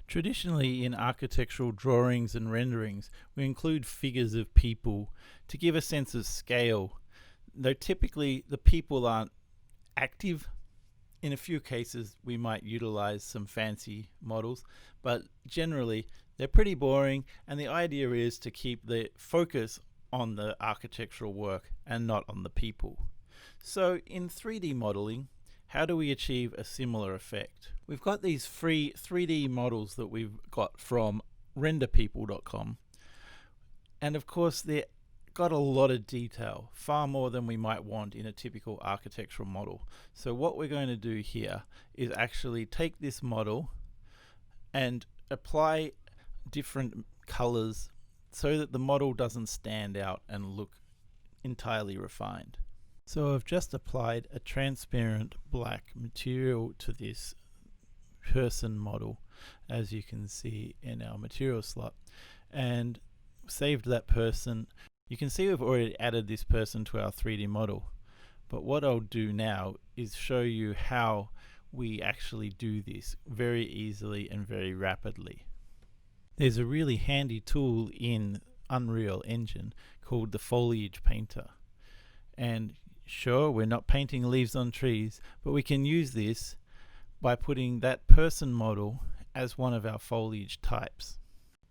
Traditionally, in architectural drawings and renderings, we include figures of people to give a sense of scale, though typically the people aren't active. In a few cases, we might utilize some fancy models, but generally they're pretty boring, and the idea is to keep the focus on the architectural work and not on the people. So in 3D modeling, how do we achieve a similar effect? We've got these free 3D models that we've got from renderpeople.com, and of course they've got a lot of detail, far more than we might want in a typical architectural model. So what we're going to do here is actually take this model and apply different colors so that the model doesn't stand out and look entirely refined. So I've just applied a transparent black material to this person model, as you can see in our material slot, and saved that person. You can see we've already added this person to our 3D model, but what I'll do now is show you how we actually do this very easily and very rapidly. There's a really handy tool in Unreal Engine called the Foliage painter, and sure, we're not painting leaves on trees, but we can use this by putting that person model as one of our foliage types.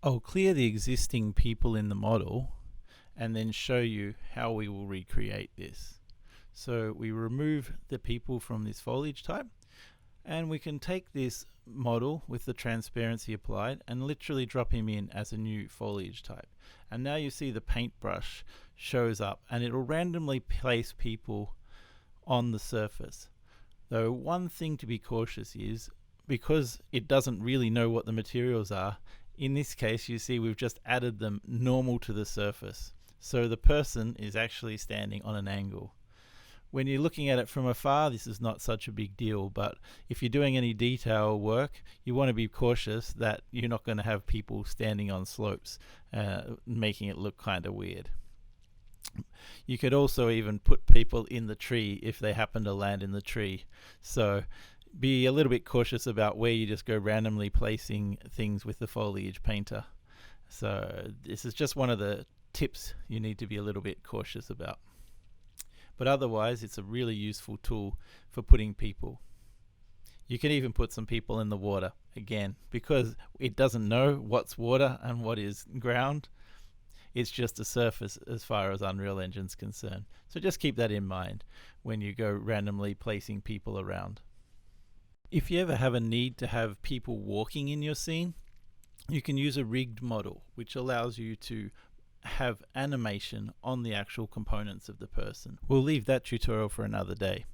I'll clear the existing people in the model and then show you how we will recreate this. So we remove the people from this foliage type, and we can take this model with the transparency applied and literally drop him in as a new foliage type. And now you see the paintbrush shows up, and it'll randomly place people on the surface. Though one thing to be cautious is, because it doesn't really know what the materials are, in this case you see we've just added them normal to the surface. So the person is actually standing on an angle. When you're looking at it from afar, this is not such a big deal, but if you're doing any detail work, you want to be cautious that you're not going to have people standing on slopes, making it look kind of weird. You could also even put people in the tree if they happen to land in the tree. So be a little bit cautious about where you just go randomly placing things with the foliage painter. So this is just one of the tips you need to be a little bit cautious about. But otherwise, it's a really useful tool for putting people. You can even put some people in the water, again, because it doesn't know what's water and what is ground. It's just a surface as far as Unreal Engine's concerned. So just keep that in mind when you go randomly placing people around. If you ever have a need to have people walking in your scene, you can use a rigged model, which allows you to have animation on the actual components of the person. We'll leave that tutorial for another day.